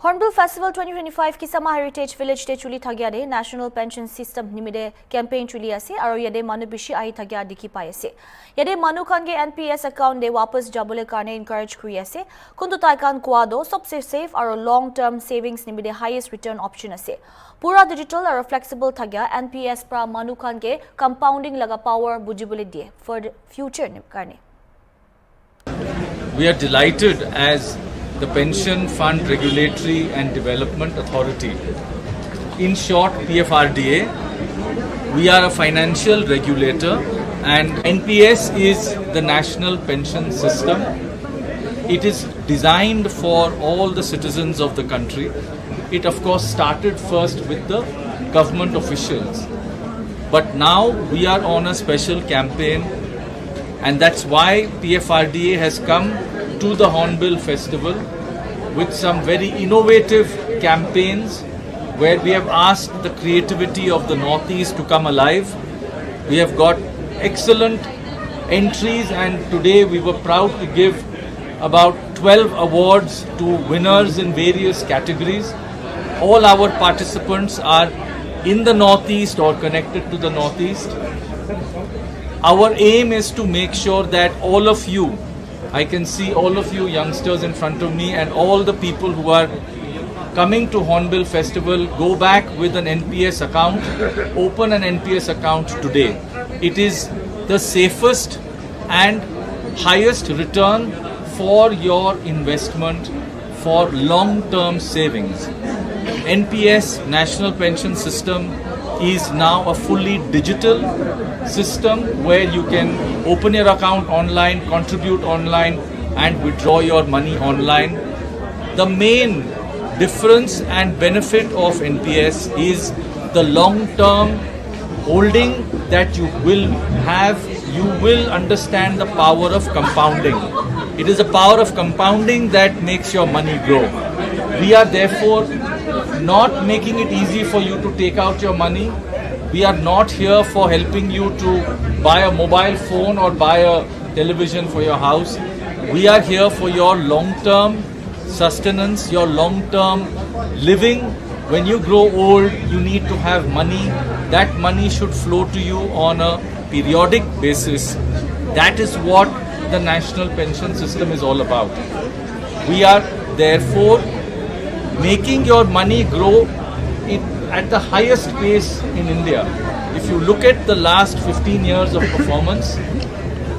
Hornbill Festival 2025 Kisama Heritage Village te chuli thagya de National Pension System nimide campaign chuli ase aro yade manu bishi ahi thagya dikhi pai ase yade manu khan ge NPS account de wapas jabole karne encourage kuri ase kuntu tai kan kwa do sobse safe aro long term savings nimide highest return option ase pura digital aro flexible thagya NPS pra manu khan ge compounding laga power bujibole die for the future karne. We are delighted as the Pension Fund Regulatory and Development Authority. In short, PFRDA, we are a financial regulator and NPS is the national pension system. It is designed for all the citizens of the country. It of course started first with the government officials. But now we are on a special campaign, and that's why PFRDA has come to the Hornbill Festival with some very innovative campaigns where we have asked the creativity of the Northeast to come alive. We have got excellent entries, and today we were proud to give about 12 awards to winners in various categories. All our participants are in the Northeast or connected to the Northeast. Our aim is to make sure that all of you, I can see all of you youngsters in front of me and all the people who are coming to Hornbill Festival, go back with an NPS account, open an NPS account today. It is the safest and highest return for your investment for long-term savings. NPS, National Pension System, is now a fully digital system where you can open your account online, contribute online and withdraw your money online. The main difference and benefit of NPS is the long-term holding that you will have. You will understand the power of compounding. It is the power of compounding that makes your money grow. We are therefore not making it easy for you to take out your money. We are not here for helping you to buy a mobile phone or buy a television for your house. We are here for your long-term sustenance, your long-term living. When you grow old, you need to have money. That money should flow to you on a periodic basis. That is what the national pension system is all about. We are therefore making your money grow at the highest pace in India. If you look at the last 15 years of performance,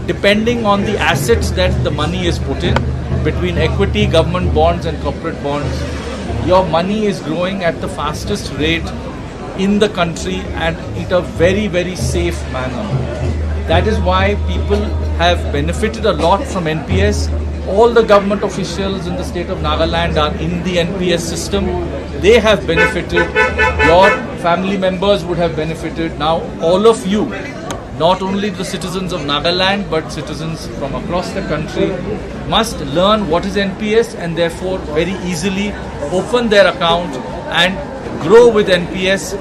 depending on the assets that the money is put in, between equity, government bonds and corporate bonds, your money is growing at the fastest rate in the country and in a very, very safe manner. That is why people have benefited a lot from NPS. All the government officials in the state of Nagaland are in the NPS system. They have benefited. Your family members would have benefited. Now all of you, not only the citizens of Nagaland but citizens from across the country, must learn what is NPS and therefore very easily open their account and grow with NPS.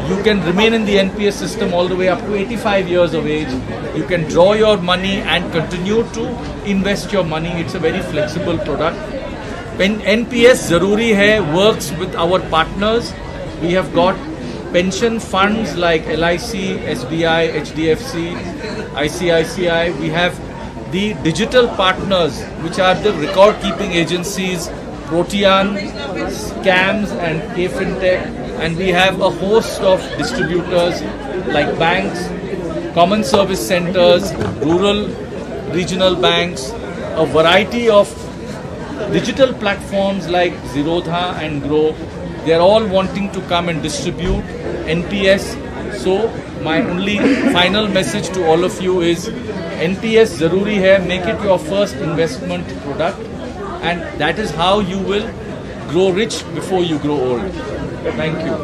You can remain in the NPS system all the way up to 85 years of age. You can draw your money and continue to invest your money. It's a very flexible product. When NPS Zaruri Hai works with our partners, we have got pension funds like LIC, SBI, HDFC, ICICI. We have the digital partners, which are the record keeping agencies, Protean, Scams and KFintech, and we have a host of distributors like banks, common service centers, rural regional banks, a variety of digital platforms like Zerodha and Grow. They are all wanting to come and distribute NPS. So my only final message to all of you is NPS Zaruri Hai, make it your first investment product, and that is how you will grow rich before you grow old. Thank you.